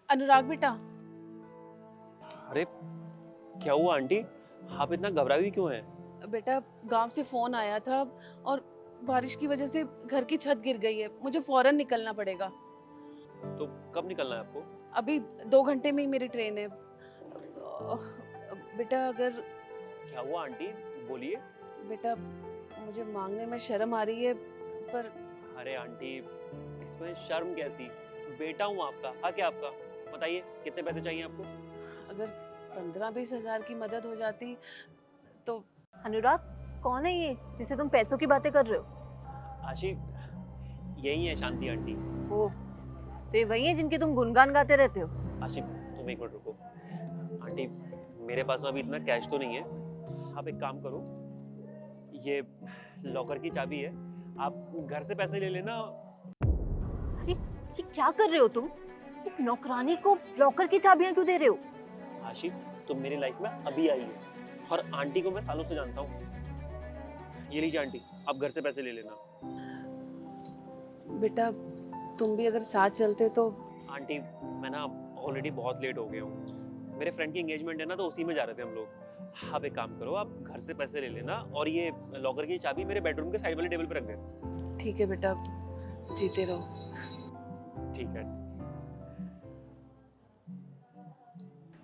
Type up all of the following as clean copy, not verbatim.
अनुराग बेटा, अरे क्या हुआ आंटी? आप इतना घबराई हुई क्यों हैं? बेटा गांव से फोन आया था और बारिश की वजह से घर की छत गिर गई है। मुझे फौरन निकलना पड़ेगा। तो कब निकलना है आपको? अभी 2 घंटे में ही मेरी ट्रेन है। बेटा अगर क्या हुआ आंटी? बोलिए। बेटा मुझे मांगने में शर्म आ रही है, पर अरे आंटी, इसमें शर्म कैसी? बेटा हूँ आपका, हक है आपका। बताइए कितने पैसे चाहिए आपको? अगर 15-20 हजार की मदद हो जाती तो। अनुराग, कौन है ये जिसे तुम पैसों की बातें कर रहे हो? आशी, यही है शांति आंटी। ओ, तो ये वही है जिनकी तुम गुणगान गाते रहते हो? आशी, तुम एक मिनट रुको। आंटी, मेरे पास में अभी इतना कैश तो नहीं है। आप एक काम करो, ये लॉकर की चाबी है, आप घर से पैसे ले लेना। अरे ये क्या कर रहे हो तुम? एक नौकरानी को लॉकर की चाबियां क्यों दे रहे हो? आशी, तुम मेरी लाइफ में अभी आई हो और आंटी को मैं सालों से जानता हूँ। ये लीजिए आंटी, आप घर से पैसे ले लेना। बेटा तुम भी अगर साथ चलते तो। आंटी, मैं ना ऑलरेडी बहुत लेट हो गया हूँ। मेरे फ्रेंड की एंगेजमेंट है ना, तो उसी में जा रहे थे हम लोग। आप एक काम करो, आप घर से पैसे ले लेना और ये लॉकर की चाबी मेरे बेडरूम के साइड वाले टेबल पे रख देना। ठीक है बेटा, जीते रहो। ठीक है।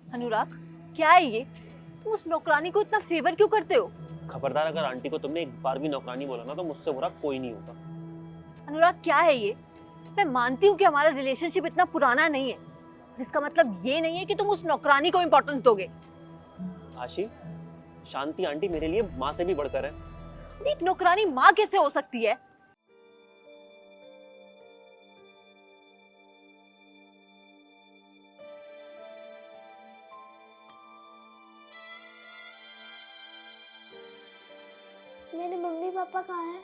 अनुराग, क्या है ये? तुम उस नौकरानी को इतना फेवर क्यों करते हो? खबरदार, अगर आंटी को तुमने एक बार भी नौकरानी बोला ना, तो मुझसे बुरा कोई नहीं होगा। अनुराग, क्या है ये? मैं मानती हूँ कि हमारा रिलेशनशिप इतना पुराना नहीं है, पर इसका मतलब ये नहीं है कि तुम उस नौकरानी को इम्पोर्टेंस दोगे। आशी, शांति आंटी मेरे लिए माँ से भी बढ़कर है। एक नौकरानी माँ कैसे हो सकती है? मेरे मम्मी पापा कहाँ हैं?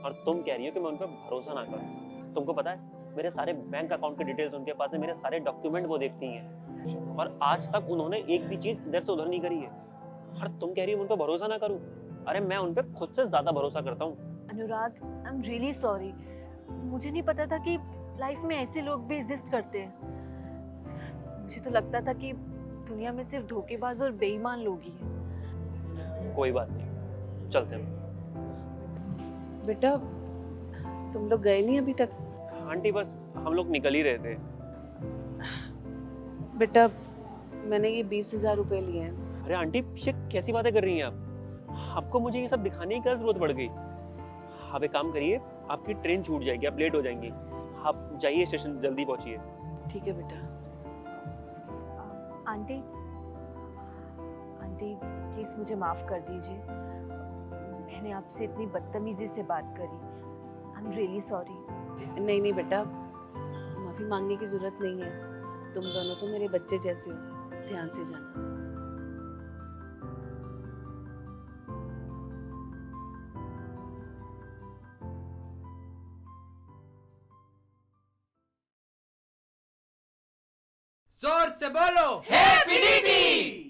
और तुम कह रही हो कि मैं उन पर भरोसा ना करूं। तुमको पता है, मेरे सारे बैंक अकाउंट के डिटेल्स उनके पास है, मेरे सारे डॉक्यूमेंट वो देखती हैं और आज तक उन्होंने एक भी चीज इधर से उधर नहीं करी है। और तुम कह रही हो उन पर भरोसा ना करूं? अरे मैं उन पर खुद से ज्यादा भरोसा करता हूँ। अनुराग, आई एम रियली सॉरी। मुझे नहीं पता था कि लाइफ में ऐसे लोग भी एग्जिस्ट करते हैं। मुझे तो लगता था कि दुनिया में सिर्फ धोखेबाज और बेईमान लोग ही हैं। कोई बात नहीं, चलते हैं। बेटा तुम लोग गए नहीं अभी तक? आंटी बस हम लोग निकल ही रहे थे। बेटा मैंने ये 20,000 रुपए लिए हैं। अरे आंटी, ये कैसी बातें कर रही हैं आप? आपको मुझे ये सब दिखाने की क्या जरूरत पड़ गई? आप एक काम करिए, आपकी ट्रेन छूट जाएगी, आप लेट हो जाएंगी। आप जाइए स्टेशन, जल्दी पहुंचिए। ठीक है बेटा। आंटी, आंटी प्लीज मुझे माफ कर दीजिए। मैंने आपसे इतनी बदतमीजी से बात करी। I am really sorry. नहीं नहीं बेटा, माफी मांगने की जरूरत नहीं है। तुम दोनों तो मेरे बच्चे जैसे हो, ध्यान से जाना। जोर से बोलो हैप्पी